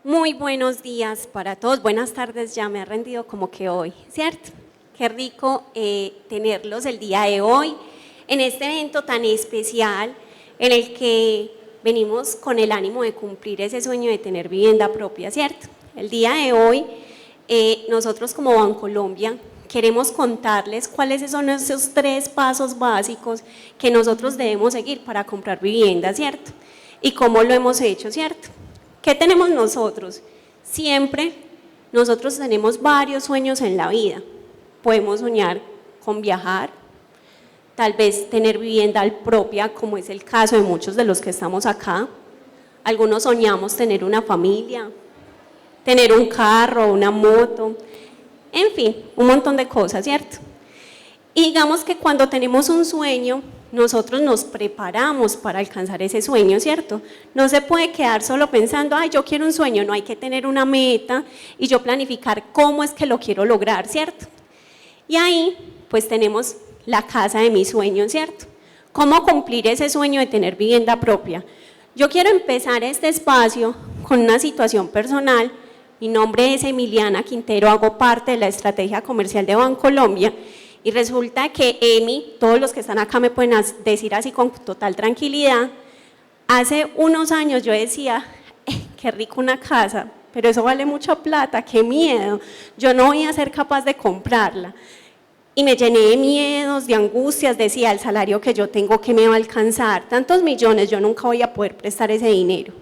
Muy buenos días para todos, buenas tardes, ya me ha rendido como que hoy, ¿cierto? Qué rico tenerlos el día de hoy en este evento tan especial en el que venimos con el ánimo de cumplir ese sueño de tener vivienda propia, ¿cierto? El día de hoy nosotros como Bancolombia queremos contarles cuáles son esos 3 pasos básicos que nosotros debemos seguir para comprar vivienda, ¿cierto? Y cómo lo hemos hecho, ¿cierto? ¿Qué tenemos nosotros? Siempre nosotros tenemos varios sueños en la vida. Podemos soñar con viajar, tal vez tener vivienda propia, como es el caso de muchos de los que estamos acá. Algunos soñamos tener una familia, tener un carro, una moto, en fin, un montón de cosas, ¿cierto? Y digamos que cuando tenemos un sueño, nosotros nos preparamos para alcanzar ese sueño, ¿cierto? No se puede quedar solo pensando, ay, yo quiero un sueño, no hay que tener una meta y yo planificar cómo es que lo quiero lograr, ¿cierto? Y ahí, pues tenemos la casa de mis sueños, ¿cierto? ¿Cómo cumplir ese sueño de tener vivienda propia? Yo quiero empezar este espacio con una situación personal. Mi nombre es Emiliana Quintero, hago parte de la estrategia comercial de Bancolombia. Y resulta que Emi, todos los que están acá me pueden decir así con total tranquilidad, hace unos años yo decía, qué rico una casa, pero eso vale mucha plata, qué miedo, yo no voy a ser capaz de comprarla. Y me llené de miedos, de angustias, decía, el salario que yo tengo, ¿qué me va a alcanzar? Tantos millones, yo nunca voy a poder prestar ese dinero.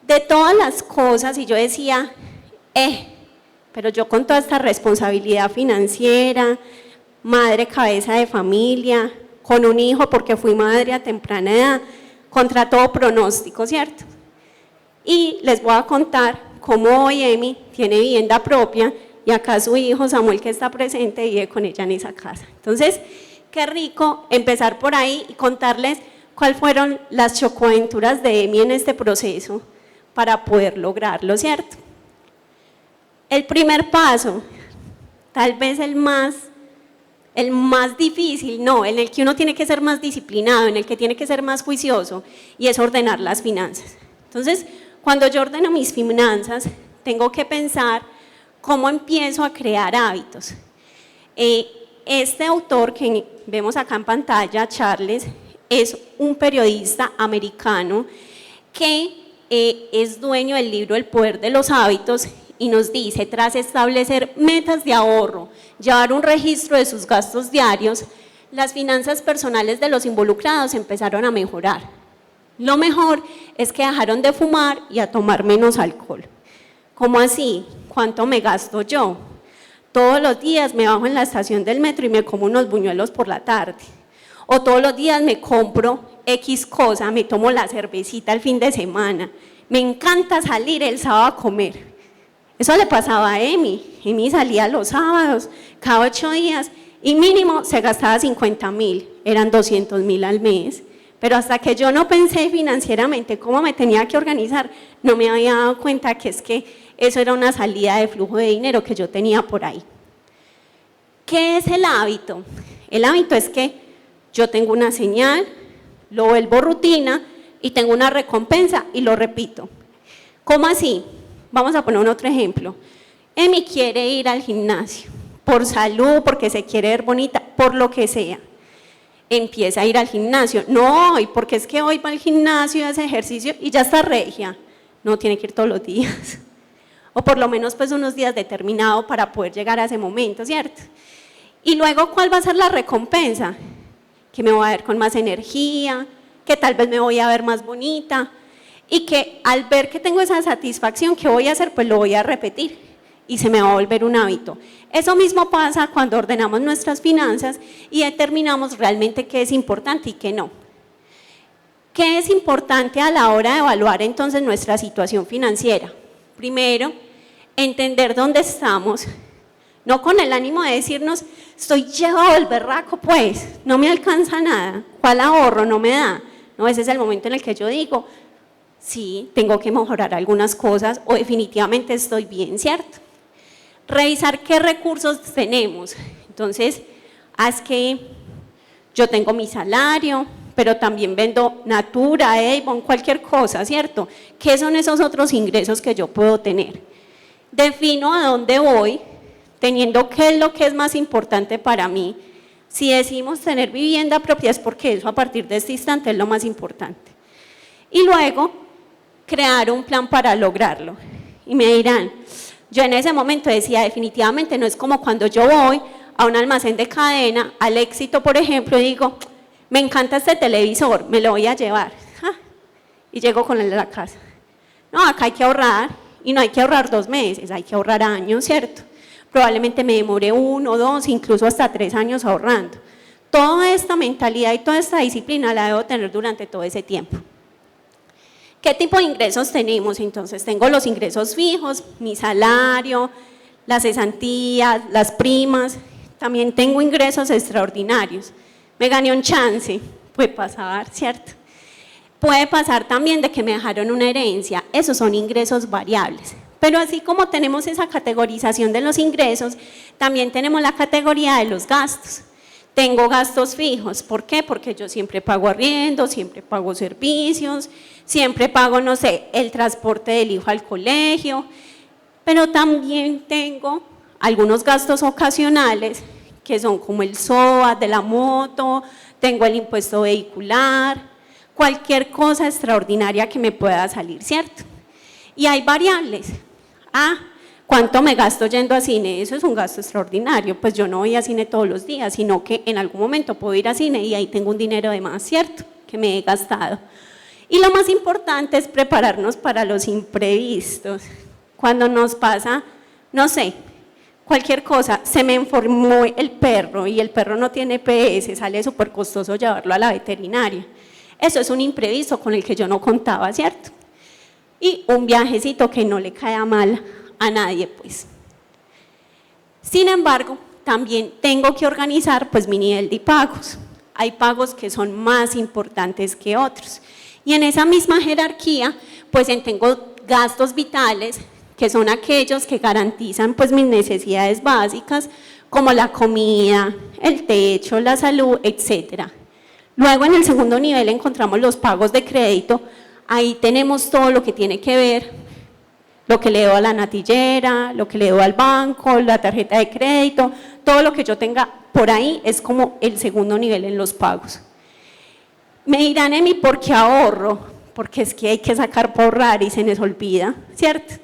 De todas las cosas, y yo decía, pero yo con toda esta responsabilidad financiera, madre cabeza de familia, con un hijo porque fui madre a temprana edad, contra todo pronóstico, ¿cierto? Y les voy a contar cómo hoy Emi tiene vivienda propia y acá su hijo Samuel, que está presente, vive con ella en esa casa. Entonces, qué rico empezar por ahí y contarles cuáles fueron las chocoaventuras de Emi en este proceso para poder lograrlo, ¿cierto? El primer paso, tal vez el más difícil, no, en el que uno tiene que ser más disciplinado, en el que tiene que ser más juicioso, y es ordenar las finanzas. Entonces, cuando yo ordeno mis finanzas, tengo que pensar cómo empiezo a crear hábitos. Este autor que vemos acá en pantalla, Charles, es un periodista americano que es dueño del libro El poder de los hábitos y nos dice, tras establecer metas de ahorro, llevar un registro de sus gastos diarios, las finanzas personales de los involucrados empezaron a mejorar. Lo mejor es que dejaron de fumar y a tomar menos alcohol. ¿Cómo así? ¿Cuánto me gasto yo? Todos los días me bajo en la estación del metro y me como unos buñuelos por la tarde. O todos los días me compro X cosa, me tomo la cervecita el fin de semana. Me encanta salir el sábado a comer. Eso le pasaba a Emi. Emi salía los sábados, cada 8 días, y mínimo se gastaba 50.000, eran 200.000 al mes. Pero hasta que yo no pensé financieramente cómo me tenía que organizar, no me había dado cuenta que es que eso era una salida de flujo de dinero que yo tenía por ahí. ¿Qué es el hábito? El hábito es que yo tengo una señal, lo vuelvo rutina y tengo una recompensa y lo repito. ¿Cómo así? Vamos a poner un otro ejemplo. Emi quiere ir al gimnasio, por salud, porque se quiere ver bonita, por lo que sea. Empieza a ir al gimnasio. No hoy, porque es que hoy va al gimnasio y hace ejercicio y ya está regia. No, tiene que ir todos los días. O por lo menos pues unos días determinados para poder llegar a ese momento, ¿cierto? Y luego, ¿cuál va a ser la recompensa? Que me voy a ver con más energía, que tal vez me voy a ver más bonita, y que al ver que tengo esa satisfacción, ¿qué voy a hacer? Pues lo voy a repetir y se me va a volver un hábito. Eso mismo pasa cuando ordenamos nuestras finanzas y determinamos realmente qué es importante y qué no. ¿Qué es importante a la hora de evaluar entonces nuestra situación financiera? Primero, entender dónde estamos, no con el ánimo de decirnos, estoy llevado del berraco, pues, no me alcanza nada, ¿cuál ahorro? No me da. No, ese es el momento en el que yo digo, sí, tengo que mejorar algunas cosas o definitivamente estoy bien, ¿cierto? Revisar qué recursos tenemos. Entonces, haz que yo tengo mi salario, pero también vendo Natura, Avon, cualquier cosa, ¿cierto? ¿Qué son esos otros ingresos que yo puedo tener? Defino a dónde voy, teniendo qué es lo que es más importante para mí. Si decimos tener vivienda propia es porque eso a partir de este instante es lo más importante. Y luego, crear un plan para lograrlo. Y me dirán, yo en ese momento decía, definitivamente no es como cuando yo voy a un almacén de cadena, al Éxito, por ejemplo, y digo, me encanta este televisor, me lo voy a llevar. Y llego con él a la casa. No, acá hay que ahorrar, y no hay que ahorrar 2 meses, hay que ahorrar años, ¿cierto? Probablemente me demore 1, 2, incluso hasta 3 años ahorrando. Toda esta mentalidad y toda esta disciplina la debo tener durante todo ese tiempo. ¿Qué tipo de ingresos tenemos? Entonces, tengo los ingresos fijos, mi salario, las cesantías, las primas. También tengo ingresos extraordinarios. Me gané un chance, puede pasar, ¿cierto? Puede pasar también de que me dejaron una herencia, esos son ingresos variables. Pero así como tenemos esa categorización de los ingresos, también tenemos la categoría de los gastos. Tengo gastos fijos, ¿por qué? Porque yo siempre pago arriendo, siempre pago servicios, siempre pago, no sé, el transporte del hijo al colegio, pero también tengo algunos gastos ocasionales, que son como el SOAT de la moto, tengo el impuesto vehicular, cualquier cosa extraordinaria que me pueda salir, ¿cierto? Y hay variables. ¿Cuánto me gasto yendo a cine? Eso es un gasto extraordinario, pues yo no voy a cine todos los días, sino que en algún momento puedo ir a cine y ahí tengo un dinero de más, ¿cierto? Que me he gastado. Y lo más importante es prepararnos para los imprevistos. Cuando nos pasa, no sé, cualquier cosa, se me enfermó el perro y el perro no tiene PS, sale súper costoso llevarlo a la veterinaria. Eso es un imprevisto con el que yo no contaba, ¿cierto? Y un viajecito que no le cae mal a nadie, pues. Sin embargo, también tengo que organizar pues mi nivel de pagos. Hay pagos que son más importantes que otros. Y en esa misma jerarquía, pues tengo gastos vitales, que son aquellos que garantizan pues mis necesidades básicas, como la comida, el techo, la salud, etc. Luego en el segundo nivel encontramos los pagos de crédito. Ahí tenemos todo lo que tiene que ver, lo que le debo a la natillera, lo que le debo al banco, la tarjeta de crédito, todo lo que yo tenga por ahí es como el segundo nivel en los pagos. Me dirán, Emi, ¿por qué ahorro? Porque es que hay que sacar para ahorrar y se les olvida, ¿cierto?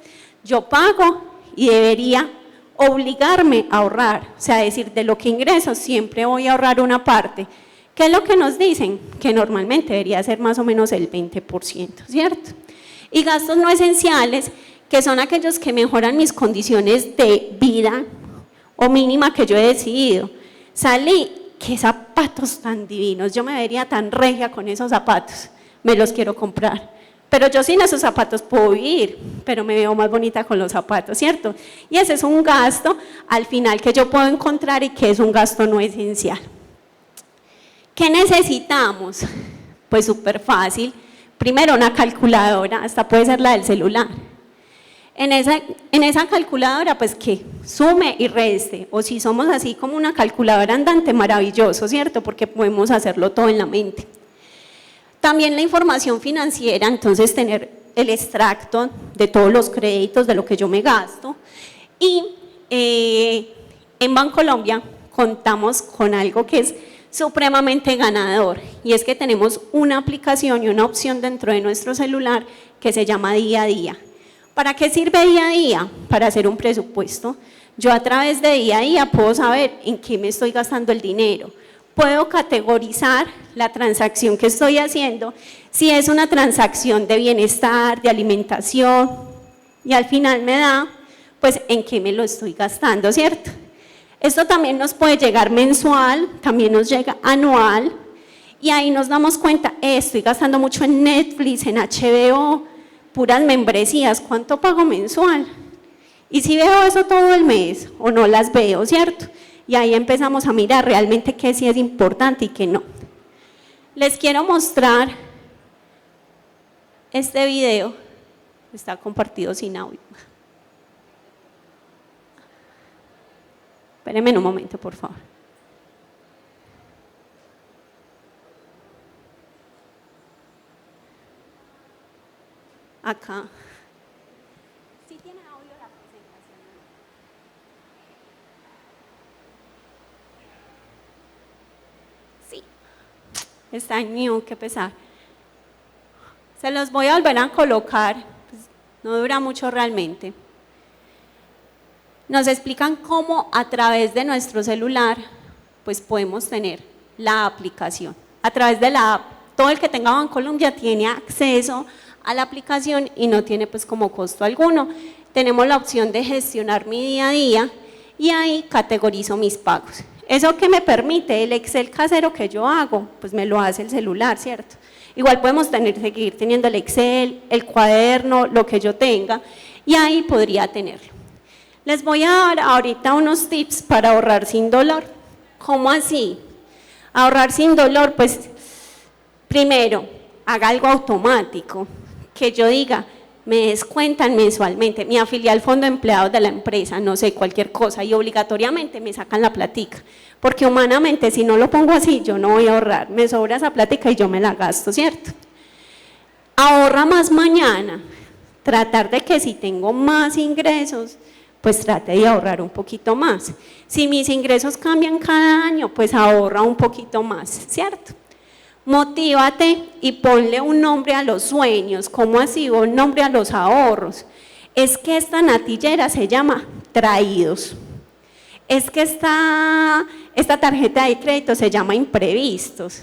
Yo pago y debería obligarme a ahorrar, o sea, decir, de lo que ingreso siempre voy a ahorrar una parte. ¿Qué es lo que nos dicen? Que normalmente debería ser más o menos el 20%, ¿cierto? Y gastos no esenciales, que son aquellos que mejoran mis condiciones de vida o mínima que yo he decidido. Salí, qué zapatos tan divinos, yo me vería tan regia con esos zapatos, me los quiero comprar. Pero yo sin esos zapatos puedo vivir, pero me veo más bonita con los zapatos, ¿cierto? Y ese es un gasto al final que yo puedo encontrar y que es un gasto no esencial. ¿Qué necesitamos? Pues súper fácil. Primero una calculadora, hasta puede ser la del celular. En esa calculadora pues que sume y reste, o si somos así como una calculadora andante, maravilloso, ¿cierto? Porque podemos hacerlo todo en la mente. También la información financiera, entonces tener el extracto de todos los créditos, de lo que yo me gasto. Y en Bancolombia contamos con algo que es supremamente ganador, y es que tenemos una aplicación y una opción dentro de nuestro celular que se llama Día a Día. ¿Para qué sirve Día a Día? Para hacer un presupuesto. Yo a través de Día a Día puedo saber en qué me estoy gastando el dinero. Puedo categorizar la transacción que estoy haciendo, si es una transacción de bienestar, de alimentación, y al final me da, pues, en qué me lo estoy gastando, ¿cierto? Esto también nos puede llegar mensual, también nos llega anual, y ahí nos damos cuenta, estoy gastando mucho en Netflix, en HBO, puras membresías, ¿cuánto pago mensual? Y si veo eso todo el mes, o no las veo, ¿cierto? Y ahí empezamos a mirar realmente qué sí es importante y qué no. Les quiero mostrar este video, está compartido sin audio. Espérenme un momento, por favor. acá. ¿Sí tiene audio la presentación? Sí. Está en mute, qué pesar. Se los voy a volver a colocar, pues, no dura mucho realmente. Nos explican cómo a través de nuestro celular pues podemos tener la aplicación. A través de la app, todo el que tenga Bancolombia tiene acceso a la aplicación y no tiene pues como costo alguno. Tenemos la opción de gestionar mi día a día y ahí categorizo mis pagos. ¿Eso qué me permite? El Excel casero que yo hago, pues me lo hace el celular, ¿cierto? Igual podemos seguir teniendo el Excel, el cuaderno, lo que yo tenga y ahí podría tenerlo. Les voy a dar ahorita unos tips para ahorrar sin dolor. ¿Cómo así? Ahorrar sin dolor, pues primero, haga algo automático, que yo diga, me descuentan mensualmente, me afilié al fondo de empleados de la empresa, no sé, cualquier cosa, y obligatoriamente me sacan la platica, porque humanamente si no lo pongo así, yo no voy a ahorrar, me sobra esa platica y yo me la gasto, ¿cierto? Ahorra más mañana, tratar de que si tengo más ingresos, pues trate de ahorrar un poquito más. Si mis ingresos cambian cada año, pues ahorra un poquito más, ¿cierto? Motívate y ponle un nombre a los sueños. ¿Cómo así? Un nombre a los ahorros. Es que esta natillera se llama traídos. Es que esta tarjeta de crédito se llama imprevistos.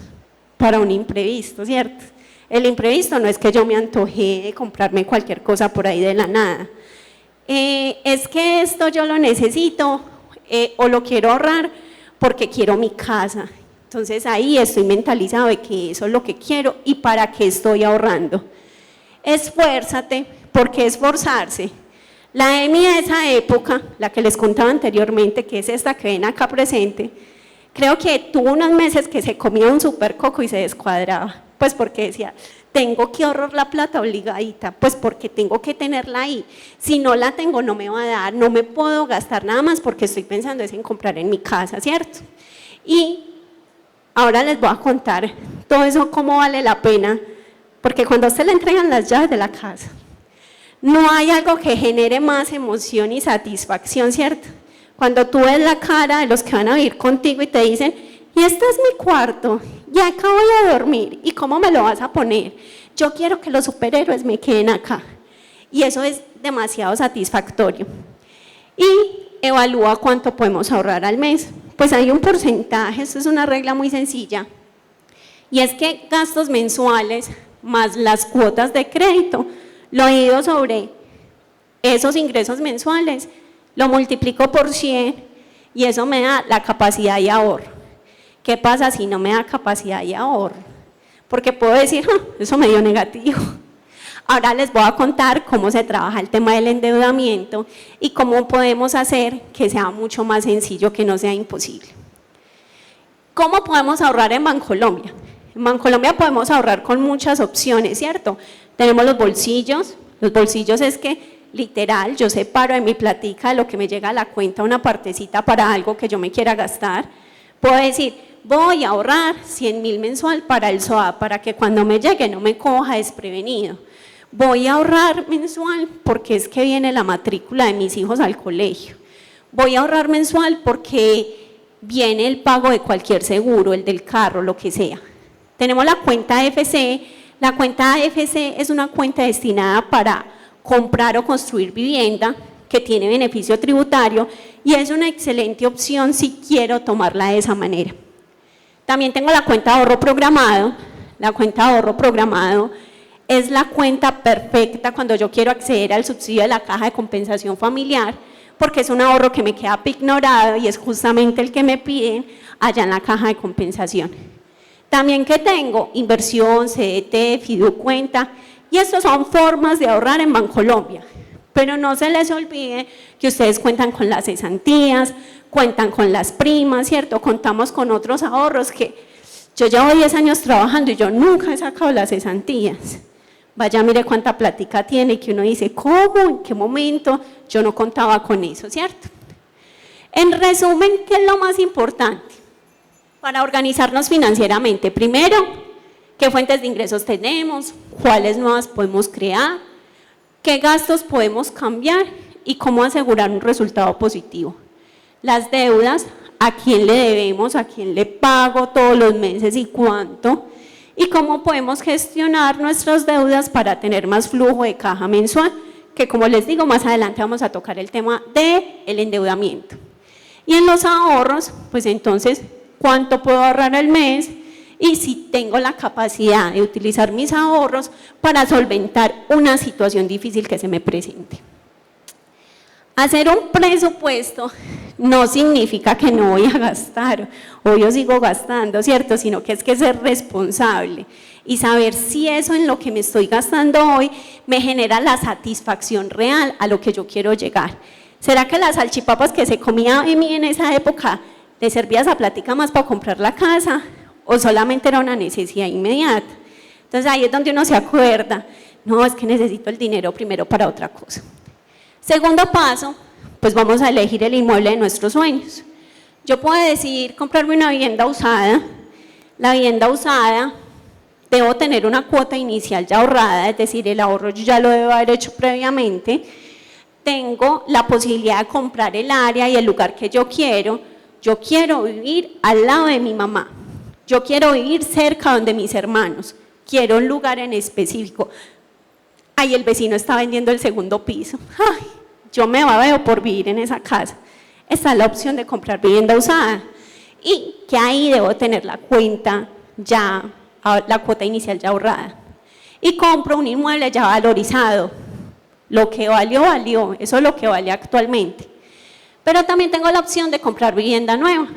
Para un imprevisto, ¿cierto? El imprevisto no es que yo me antojé de comprarme cualquier cosa por ahí de la nada. Es que esto yo lo necesito o lo quiero ahorrar porque quiero mi casa. Entonces ahí estoy mentalizado de que eso es lo que quiero y para qué estoy ahorrando. Esfuérzate, porque esforzarse. La Emi de esa época, la que les contaba anteriormente, que es esta que ven acá presente, creo que tuvo unos meses que se comía un super coco y se descuadraba, pues porque decía, tengo que ahorrar la plata obligadita, pues porque tengo que tenerla ahí. Si no la tengo no me va a dar, no me puedo gastar nada más porque estoy pensando en comprar en mi casa, ¿cierto? Y ahora les voy a contar todo eso cómo vale la pena, porque cuando a usted le entregan las llaves de la casa, no hay algo que genere más emoción y satisfacción, ¿cierto? Cuando tú ves la cara de los que van a vivir contigo y te dicen, y este es mi cuarto, y acá voy a dormir, ¿y cómo me lo vas a poner? Yo quiero que los superhéroes me queden acá. Y eso es demasiado satisfactorio. Y evalúa cuánto podemos ahorrar al mes. Pues hay un porcentaje, esto es una regla muy sencilla, y es que gastos mensuales más las cuotas de crédito, lo divido sobre esos ingresos mensuales, lo multiplico por 100 y eso me da la capacidad de ahorro. ¿Qué pasa si no me da capacidad de ahorro? Porque puedo decir, eso me dio negativo. Ahora les voy a contar cómo se trabaja el tema del endeudamiento y cómo podemos hacer que sea mucho más sencillo, que no sea imposible. ¿Cómo podemos ahorrar en Bancolombia? En Bancolombia podemos ahorrar con muchas opciones, ¿cierto? Tenemos los bolsillos es que literal yo separo de mi platica de lo que me llega a la cuenta una partecita para algo que yo me quiera gastar. Puedo decir, voy a ahorrar 100.000 mensual para el SOA, para que cuando me llegue no me coja desprevenido. Voy a ahorrar mensual porque es que viene la matrícula de mis hijos al colegio. Voy a ahorrar mensual porque viene el pago de cualquier seguro, el del carro, lo que sea. Tenemos la cuenta AFC. La cuenta AFC es una cuenta destinada para comprar o construir vivienda que tiene beneficio tributario y es una excelente opción si quiero tomarla de esa manera. También tengo la cuenta de ahorro programado. La cuenta de ahorro programado es la cuenta perfecta cuando yo quiero acceder al subsidio de la caja de compensación familiar, porque es un ahorro que me queda pignorado y es justamente el que me piden allá en la caja de compensación. También que tengo inversión, CDT, fiducuenta, y estas son formas de ahorrar en Bancolombia. Pero no se les olvide que ustedes cuentan con las cesantías, cuentan con las primas, ¿cierto? Contamos con otros ahorros que yo llevo 10 años trabajando y yo nunca he sacado las cesantías. Vaya, mire cuánta plática tiene, que uno dice, ¿cómo? ¿En qué momento? Yo no contaba con eso, ¿cierto? En resumen, ¿qué es lo más importante para organizarnos financieramente? Primero, ¿qué fuentes de ingresos tenemos? ¿Cuáles nuevas podemos crear? ¿Qué gastos podemos cambiar y cómo asegurar un resultado positivo? Las deudas, ¿a quién le debemos? ¿A quién le pago todos los meses y cuánto? Y cómo podemos gestionar nuestras deudas para tener más flujo de caja mensual, que como les digo, más adelante vamos a tocar el tema del endeudamiento. Y en los ahorros, pues entonces, ¿cuánto puedo ahorrar al mes? Y si tengo la capacidad de utilizar mis ahorros para solventar una situación difícil que se me presente. Hacer un presupuesto no significa que no voy a gastar, o yo sigo gastando, ¿cierto? Sino que es que ser responsable y saber si eso en lo que me estoy gastando hoy me genera la satisfacción real a lo que yo quiero llegar. ¿Será que las salchipapas que se comía en esa época le servía esa plática más para comprar la casa o solamente era una necesidad inmediata? Entonces ahí es donde uno se acuerda, no, es que necesito el dinero primero para otra cosa. Segundo paso, pues vamos a elegir el inmueble de nuestros sueños. Yo puedo decidir comprarme una vivienda usada. La vivienda usada, debo tener una cuota inicial ya ahorrada, es decir, el ahorro yo ya lo debo haber hecho previamente. Tengo la posibilidad de comprar el área y el lugar que yo quiero. Yo quiero vivir al lado de mi mamá. Yo quiero vivir cerca donde mis hermanos. Quiero un lugar en específico. Ay, el vecino está vendiendo el segundo piso. Ay, yo me veo por vivir en esa casa. Esta es la opción de comprar vivienda usada. Y que ahí debo tener la cuenta ya, la cuota inicial ya ahorrada. Y compro un inmueble ya valorizado. Lo que valió, valió. Eso es lo que vale actualmente. Pero también tengo la opción de comprar vivienda nueva.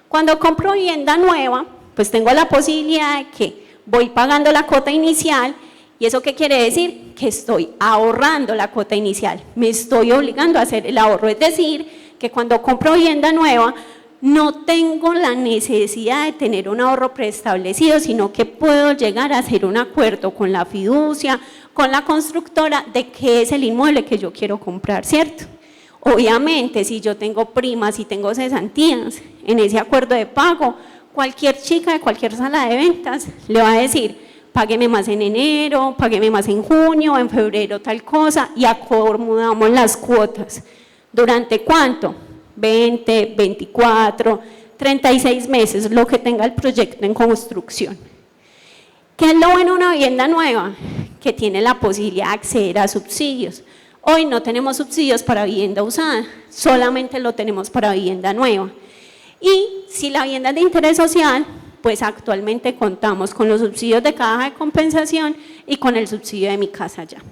Cuando compro vivienda nueva, pues tengo la posibilidad de que voy pagando la cuota inicial. ¿Y eso qué quiere decir? Que estoy ahorrando la cuota inicial, me estoy obligando a hacer el ahorro, es decir, que cuando compro vivienda nueva no tengo la necesidad de tener un ahorro preestablecido, sino que puedo llegar a hacer un acuerdo con la fiducia, con la constructora de qué es el inmueble que yo quiero comprar, ¿cierto? Obviamente, si yo tengo primas y tengo cesantías en ese acuerdo de pago, cualquier chica de cualquier sala de ventas le va a decir, págueme más en enero, págueme más en junio, en febrero tal cosa y acomodamos las cuotas. ¿Durante cuánto? 20, 24, 36 meses, lo que tenga el proyecto en construcción. ¿Qué es lo bueno de una vivienda nueva? Que tiene la posibilidad de acceder a subsidios. Hoy no tenemos subsidios para vivienda usada, solamente lo tenemos para vivienda nueva. Y si la vivienda es de interés social, pues actualmente contamos con los subsidios de caja de compensación y con el subsidio de mi casa ya.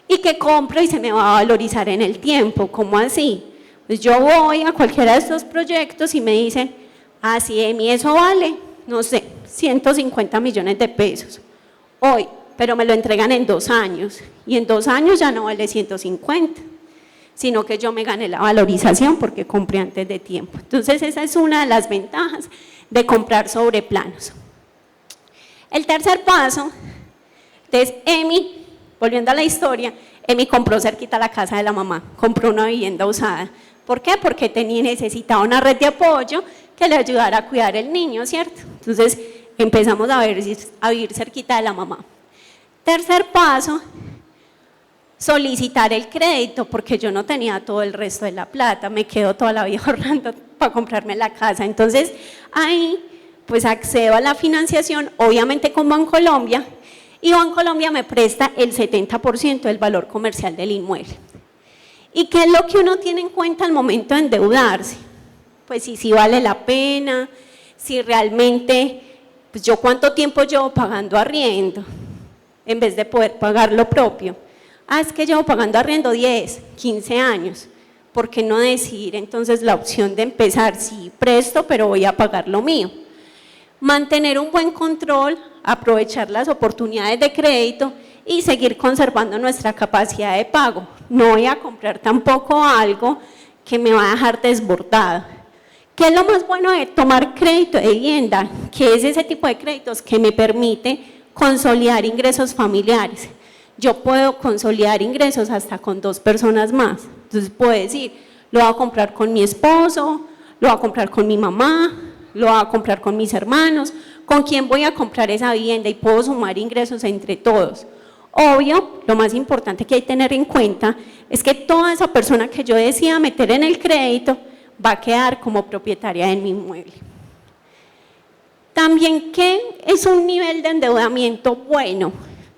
Y que compro y se me va a valorizar en el tiempo, ¿cómo así? Pues yo voy a cualquiera de estos proyectos y me dicen, ah, sí, Emi, eso vale, no sé, 150 millones de pesos hoy, pero me lo entregan en 2 años y en 2 años ya no vale 150, sino que yo me gané la valorización porque compré antes de tiempo. Entonces esa es una de las ventajas de comprar sobre planos. El tercer paso es Emi, volviendo a la historia, Emi compró cerquita la casa de la mamá, compró una vivienda usada. ¿Por qué? Porque necesitaba una red de apoyo que le ayudara a cuidar el niño, ¿cierto? Entonces empezamos a vivir cerquita de la mamá. Tercer paso, solicitar el crédito, porque yo no tenía todo el resto de la plata, me quedo toda la vida ahorrando para comprarme la casa. Entonces ahí pues accedo a la financiación, obviamente con Bancolombia, y Bancolombia me presta el 70% del valor comercial del inmueble. ¿Y qué es lo que uno tiene en cuenta al momento de endeudarse? Pues si vale la pena, si realmente, pues yo cuánto tiempo llevo pagando arriendo, en vez de poder pagar lo propio. Ah, es que llevo pagando arriendo 10, 15 años. ¿Por qué no decidir entonces la opción de empezar? Sí, presto, pero voy a pagar lo mío. Mantener un buen control, aprovechar las oportunidades de crédito y seguir conservando nuestra capacidad de pago. No voy a comprar tampoco algo que me va a dejar desbordado. ¿Qué es lo más bueno de tomar crédito de vivienda? Que es ese tipo de créditos que me permite consolidar ingresos familiares. Yo puedo consolidar ingresos hasta con 2 personas más. Entonces puedo decir, lo voy a comprar con mi esposo, lo voy a comprar con mi mamá, lo voy a comprar con mis hermanos, ¿con quién voy a comprar esa vivienda? Y puedo sumar ingresos entre todos. Obvio, lo más importante que hay que tener en cuenta es que toda esa persona que yo decida meter en el crédito va a quedar como propietaria de mi inmueble. También, ¿qué es un nivel de endeudamiento bueno?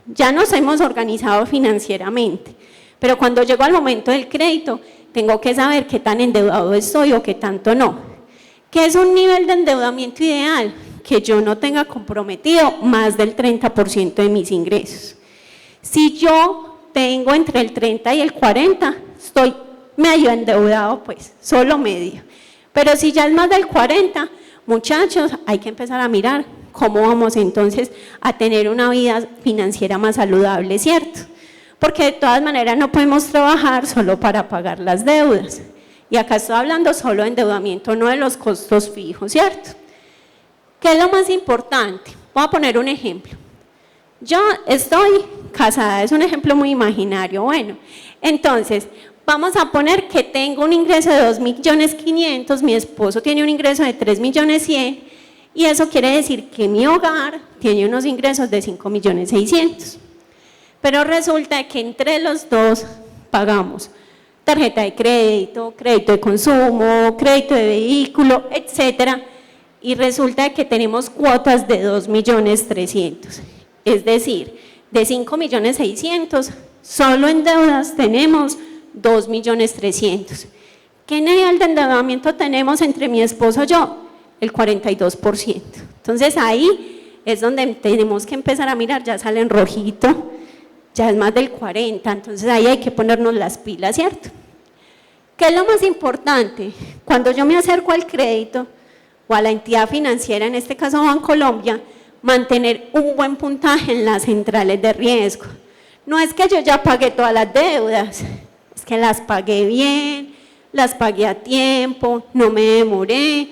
Ya nos hemos organizado financieramente, pero cuando llego al momento del crédito, tengo que saber qué tan endeudado estoy o qué tanto no. ¿Qué es un nivel de endeudamiento ideal? Que yo no tenga comprometido más del 30% de mis ingresos. Si yo tengo entre el 30 y el 40, estoy medio endeudado, pues, solo medio. Pero si ya es más del 40, muchachos, hay que empezar a mirar cómo vamos entonces a tener una vida financiera más saludable, ¿cierto? Porque de todas maneras no podemos trabajar solo para pagar las deudas. Y acá estoy hablando solo de endeudamiento, no de los costos fijos, ¿cierto? ¿Qué es lo más importante? Voy a poner un ejemplo. Yo estoy casada, es un ejemplo muy imaginario. Bueno, entonces, vamos a poner que tengo un ingreso de 2.500.000, mi esposo tiene un ingreso de 3.100.000, y eso quiere decir que mi hogar tiene unos ingresos de 5.600.000. Pero resulta que entre los dos pagamos tarjeta de crédito, crédito de consumo, crédito de vehículo, etcétera, y resulta que tenemos cuotas de 2.300.000. Es decir, de 5.600.000, solo en deudas tenemos 2.300.000. ¿Qué nivel de endeudamiento tenemos entre mi esposo y yo? El 42%. Entonces ahí es donde tenemos que empezar a mirar, ya sale en rojito, ya es más del 40%, entonces ahí hay que ponernos las pilas, ¿cierto? ¿Qué es lo más importante? Cuando yo me acerco al crédito o a la entidad financiera, en este caso Bancolombia, mantener un buen puntaje en las centrales de riesgo. No es que yo ya pagué todas las deudas, es que las pagué bien, las pagué a tiempo, no me demoré,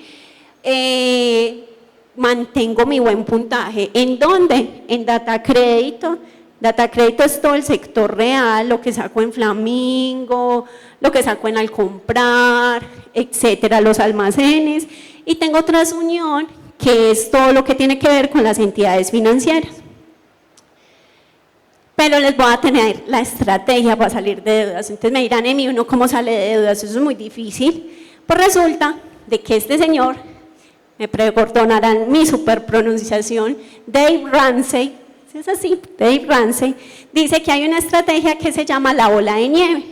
mantengo mi buen puntaje. ¿En dónde? En Datacrédito. Datacrédito es todo el sector real, lo que saco en Flamingo, lo que saco en Alcomprar, etcétera, los almacenes. Y tengo Transunión, que es todo lo que tiene que ver con las entidades financieras. Pero les voy a tener la estrategia para salir de deudas. Entonces me dirán, Emi, ¿uno cómo sale de deudas? Eso es muy difícil. Pues resulta de que este señor, me perdonarán mi superpronunciación, Dave Ramsey, si es así, Dave Ramsey, dice que hay una estrategia que se llama la bola de nieve.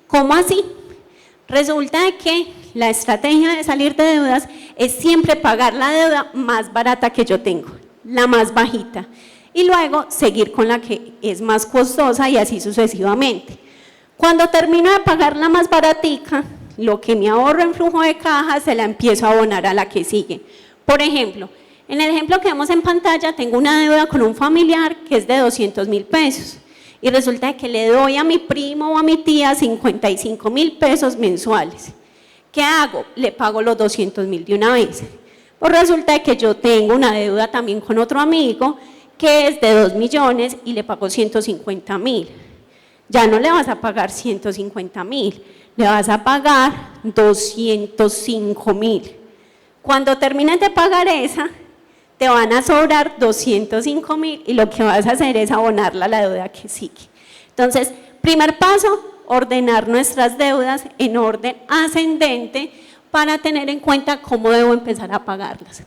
¿Cómo así? Resulta de que la estrategia de salir de deudas es siempre pagar la deuda más barata que yo tengo, la más bajita, y luego seguir con la que es más costosa y así sucesivamente. Cuando termino de pagar la más baratica, lo que me ahorro en flujo de caja se la empiezo a abonar a la que sigue. Por ejemplo, en el ejemplo que vemos en pantalla, tengo una deuda con un familiar que es de 200.000 pesos y resulta que le doy a mi primo o a mi tía 55.000 pesos mensuales. ¿Qué hago? Le pago los 200.000 de una vez. Pues resulta que yo tengo una deuda también con otro amigo que es de 2 millones y le pago 150.000. Ya no le vas a pagar 150.000, le vas a pagar 205.000. Cuando termines de pagar esa, te van a sobrar 205.000 y lo que vas a hacer es abonarla a la deuda que sigue. Entonces, primer paso, ordenar nuestras deudas en orden ascendente para tener en cuenta cómo debo empezar a pagarlas.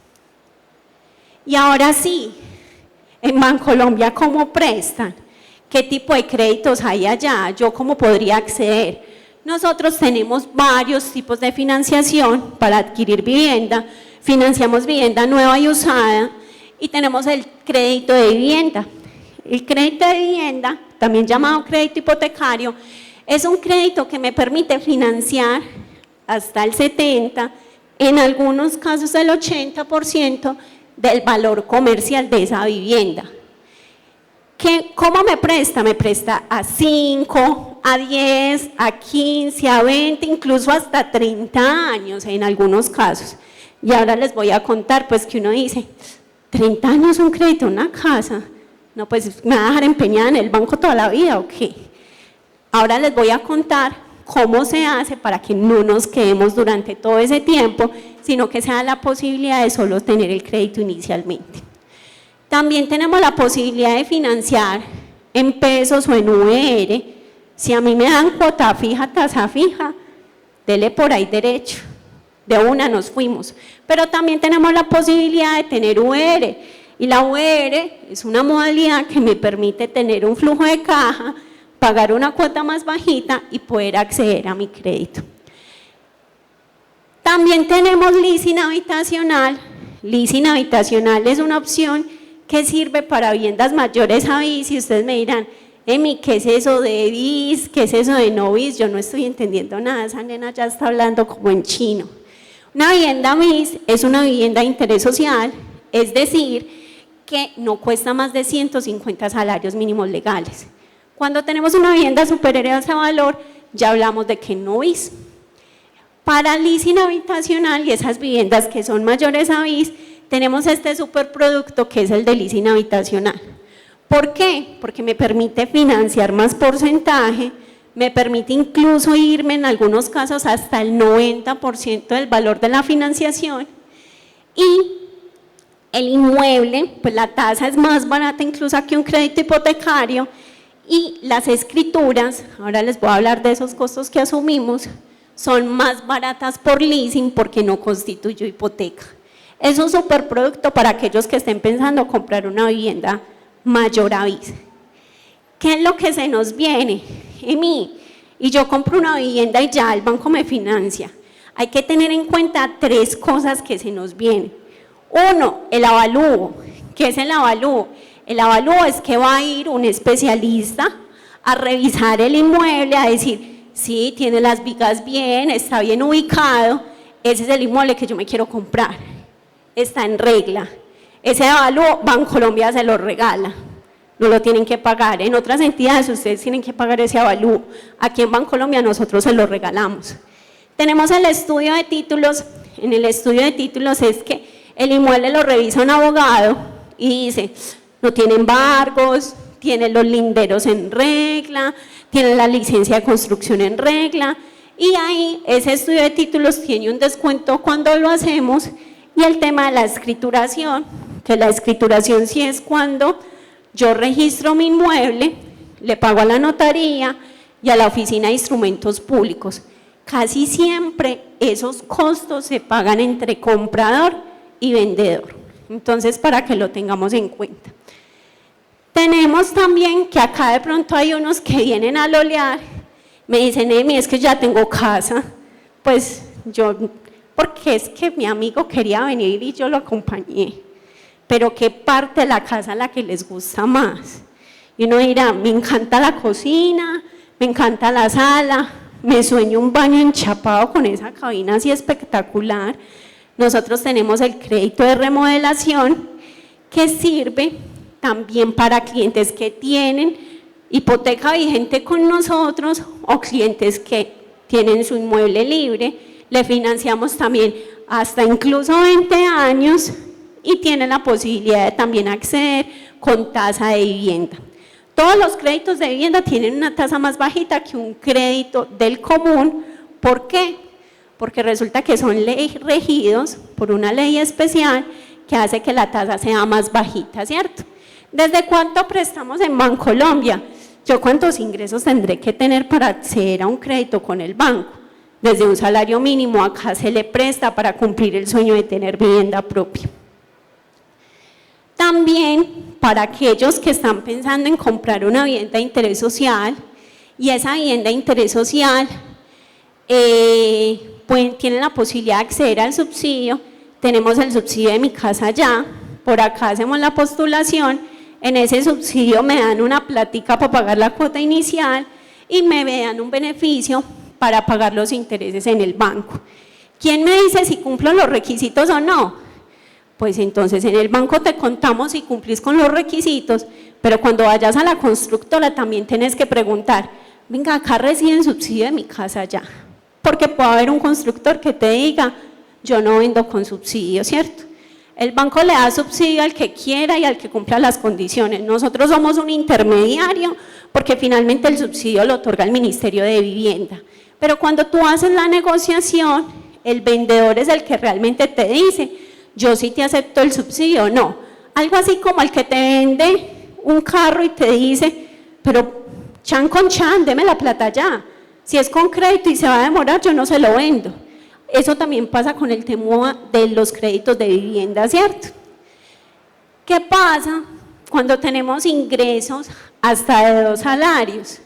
Y ahora sí, en Bancolombia, ¿cómo prestan? ¿Qué tipo de créditos hay allá? ¿Yo cómo podría acceder? Nosotros tenemos varios tipos de financiación para adquirir vivienda. Financiamos vivienda nueva y usada y tenemos el crédito de vivienda. El crédito de vivienda, también llamado crédito hipotecario, es un crédito que me permite financiar hasta el 70%, en algunos casos el 80% del valor comercial de esa vivienda. ¿Cómo me presta? Me presta a 5, a 10, a 15, a 20, incluso hasta 30 años en algunos casos. Y ahora les voy a contar, pues que uno dice, 30 años un crédito, una casa, no, pues me va a dejar empeñada en el banco toda la vida o qué. Ahora les voy a contar cómo se hace para que no nos quedemos durante todo ese tiempo, sino que sea la posibilidad de solo tener el crédito inicialmente. También tenemos la posibilidad de financiar en pesos o en UR, si a mí me dan cuota fija, tasa fija, dele por ahí derecho, de una nos fuimos. Pero también tenemos la posibilidad de tener UR, y la UR es una modalidad que me permite tener un flujo de caja, pagar una cuota más bajita y poder acceder a mi crédito. También tenemos leasing habitacional. Leasing habitacional es una opción que sirve para viviendas mayores a BIS, y ustedes me dirán, Emi, ¿qué es eso de BIS? ¿Qué es eso de no BIS? Yo no estoy entendiendo nada, esa nena ya está hablando como en chino. Una vivienda BIS es una vivienda de interés social, es decir, que no cuesta más de 150 salarios mínimos legales. Cuando tenemos una vivienda superior a ese valor, ya hablamos de que no BIS. Para leasing habitacional y esas viviendas que son mayores a BIS, tenemos este superproducto que es el de leasing habitacional. ¿Por qué? Porque me permite financiar más porcentaje, me permite incluso irme en algunos casos hasta el 90% del valor de la financiación, y el inmueble, pues la tasa es más barata incluso que un crédito hipotecario, y las escrituras, ahora les voy a hablar de esos costos que asumimos, son más baratas por leasing porque no constituyo hipoteca. Es un superproducto para aquellos que estén pensando comprar una vivienda mayor a BIS. ¿Qué es lo que se nos viene? Emi, y yo compro una vivienda y ya el banco me financia. Hay que tener en cuenta 3 cosas que se nos vienen. 1, el avalúo. ¿Qué es el avalúo? El avalúo es que va a ir un especialista a revisar el inmueble, a decir, sí, tiene las vigas bien, está bien ubicado, ese es el inmueble que yo me quiero comprar, está en regla. Ese avalúo Bancolombia se lo regala, no lo tienen que pagar. En otras entidades ustedes tienen que pagar ese avalúo, aquí en Bancolombia nosotros se lo regalamos. Tenemos el estudio de títulos. En el estudio de títulos es que el inmueble lo revisa un abogado y dice, no tiene embargos, tiene los linderos en regla, tiene la licencia de construcción en regla, y ahí ese estudio de títulos tiene un descuento cuando lo hacemos. Y el tema de la escrituración, que la escrituración sí es cuando yo registro mi inmueble, le pago a la notaría y a la oficina de instrumentos públicos. Casi siempre esos costos se pagan entre comprador y vendedor, entonces para que lo tengamos en cuenta. Tenemos también que acá de pronto hay unos que vienen a lolear, me dicen, Emi, es que ya tengo casa, pues yo, porque es que mi amigo quería venir y yo lo acompañé, pero ¿qué parte de la casa es la que les gusta más? Y uno dirá, me encanta la cocina, me encanta la sala, me sueño un baño enchapado con esa cabina así espectacular. Nosotros tenemos el crédito de remodelación que sirve también para clientes que tienen hipoteca vigente con nosotros o clientes que tienen su inmueble libre. Le financiamos también hasta incluso 20 años y tienen la posibilidad de también acceder con tasa de vivienda. Todos los créditos de vivienda tienen una tasa más bajita que un crédito del común. ¿Por qué? Porque resulta que son regidos por una ley especial que hace que la tasa sea más bajita, ¿cierto? ¿Desde cuánto prestamos en Bancolombia? ¿Yo cuántos ingresos tendré que tener para acceder a un crédito con el banco? Desde un salario mínimo acá se le presta para cumplir el sueño de tener vivienda propia. También para aquellos que están pensando en comprar una vivienda de interés social, y esa vivienda de interés social tienen la posibilidad de acceder al subsidio. Tenemos el subsidio de Mi Casa Ya, por acá hacemos la postulación, en ese subsidio me dan una plática para pagar la cuota inicial y me dan un beneficio para pagar los intereses en el banco. ¿Quién me dice si cumplo los requisitos o no? Pues entonces en el banco te contamos si cumplís con los requisitos, pero cuando vayas a la constructora también tienes que preguntar, venga, acá reciben subsidio de Mi Casa Ya, porque puede haber un constructor que te diga, yo no vendo con subsidio, ¿cierto? El banco le da subsidio al que quiera y al que cumpla las condiciones. Nosotros somos un intermediario porque finalmente el subsidio lo otorga el Ministerio de Vivienda. Pero cuando tú haces la negociación, el vendedor es el que realmente te dice, yo sí te acepto el subsidio o no. Algo así como el que te vende un carro y te dice, pero chan con chan, deme la plata ya. Si es con crédito y se va a demorar, yo no se lo vendo. Eso también pasa con el tema de los créditos de vivienda, ¿cierto? ¿Qué pasa cuando tenemos ingresos hasta de 2 salarios?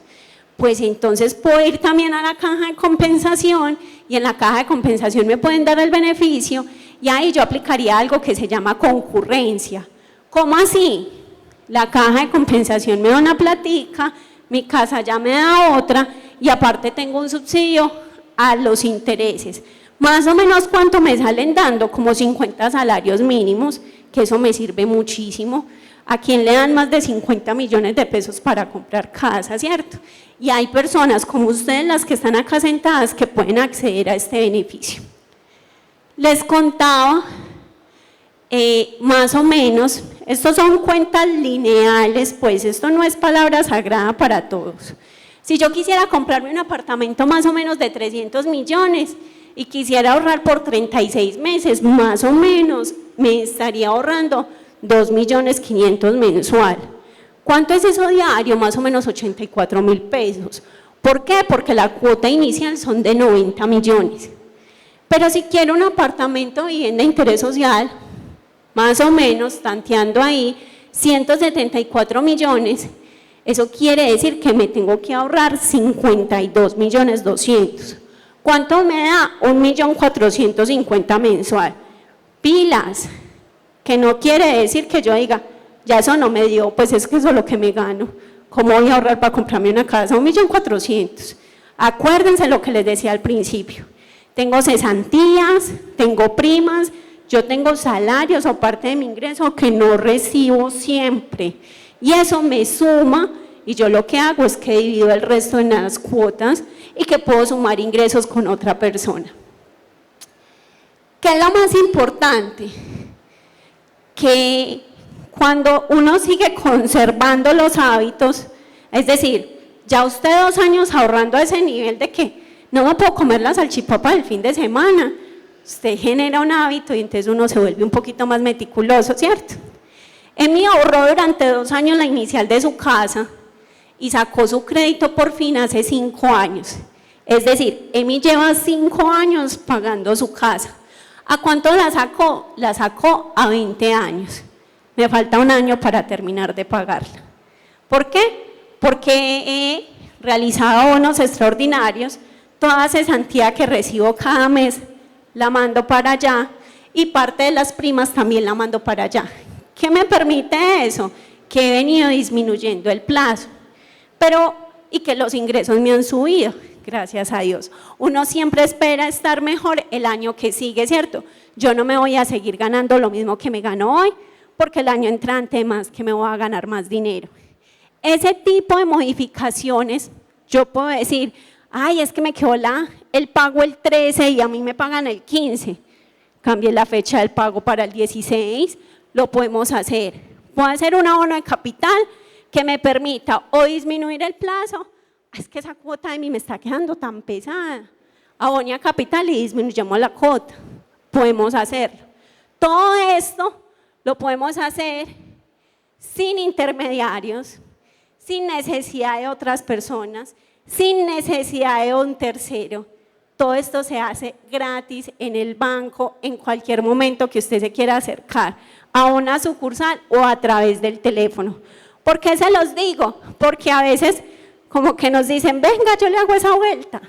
Pues entonces puedo ir también a la caja de compensación y en la caja de compensación me pueden dar el beneficio y ahí yo aplicaría algo que se llama concurrencia. ¿Cómo así? La caja de compensación me da una platica, mi casa ya me da otra y aparte tengo un subsidio a los intereses. Más o menos, ¿cuánto me salen dando? Como 50 salarios mínimos, que eso me sirve muchísimo. ¿A quién le dan más de 50 millones de pesos para comprar casa, cierto? Y hay personas como ustedes, las que están acá sentadas, que pueden acceder a este beneficio. Les contaba, más o menos, estos son cuentas lineales, pues esto no es palabra sagrada para todos. Si yo quisiera comprarme un apartamento más o menos de 300 millones y quisiera ahorrar por 36 meses, más o menos, me estaría ahorrando 2.500.000 mensual. ¿Cuánto es eso diario? Más o menos 84.000 pesos. ¿Por qué? Porque la cuota inicial son de 90 millones. Pero si quiero un apartamento de vivienda de interés social, más o menos, tanteando ahí, 174 millones, eso quiere decir que me tengo que ahorrar 52.200.000. ¿Cuánto me da? 1.450.000 mensual. Pilas, que no quiere decir que yo diga, ya eso no me dio, pues es que eso es lo que me gano. ¿Cómo voy a ahorrar para comprarme una casa? 1.400.000. Acuérdense lo que les decía al principio. Tengo cesantías, tengo primas, yo tengo salarios o parte de mi ingreso que no recibo siempre. Y eso me suma y yo lo que hago es que divido el resto en las cuotas y que puedo sumar ingresos con otra persona. ¿Qué es lo más importante? Que cuando uno sigue conservando los hábitos, es decir, ya usted 2 años ahorrando a ese nivel de que no me puedo comer la salchipapa del fin de semana, usted genera un hábito y entonces uno se vuelve un poquito más meticuloso, ¿cierto? Emi ahorró durante 2 años la inicial de su casa y sacó su crédito por fin hace 5 años. Es decir, Emi lleva 5 años pagando su casa. ¿A cuánto la sacó? La sacó a 20 años. Me falta 1 año para terminar de pagarla. ¿Por qué? Porque he realizado bonos extraordinarios, toda cesantía que recibo cada mes la mando para allá y parte de las primas también la mando para allá. ¿Qué me permite eso? Que he venido disminuyendo el plazo, y que los ingresos me han subido, gracias a Dios. Uno siempre espera estar mejor el año que sigue, ¿cierto? Yo no me voy a seguir ganando lo mismo que me gano hoy, porque el año entrante más que me voy a ganar más dinero. Ese tipo de modificaciones, yo puedo decir, ay, es que me quedó el pago el 13 y a mí me pagan el 15. Cambie la fecha del pago para el 16, lo podemos hacer. Puedo hacer un abono de capital que me permita o disminuir el plazo, es que esa cuota de mí me está quedando tan pesada. Abono a capital y disminuyamos la cuota. Podemos hacerlo. Todo esto lo podemos hacer sin intermediarios, sin necesidad de otras personas, sin necesidad de un tercero. Todo esto se hace gratis en el banco, en cualquier momento que usted se quiera acercar a una sucursal o a través del teléfono. ¿Por qué se los digo? Porque a veces como que nos dicen, venga, yo le hago esa vuelta.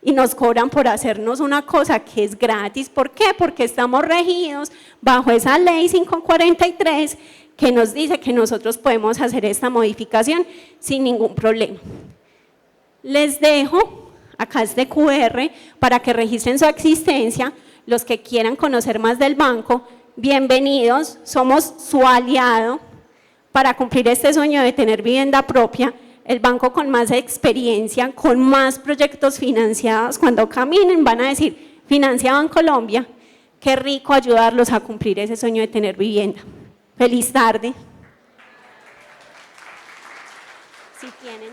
Y nos cobran por hacernos una cosa que es gratis. ¿Por qué? Porque estamos regidos bajo esa ley 543 que nos dice que nosotros podemos hacer esta modificación sin ningún problema. Les dejo acá este QR para que registren su existencia. Los que quieran conocer más del banco, bienvenidos, somos su aliado para cumplir este sueño de tener vivienda propia. El banco con más experiencia, con más proyectos financiados, cuando caminen van a decir, financiado en Colombia, qué rico ayudarlos a cumplir ese sueño de tener vivienda. Feliz tarde. Si tienen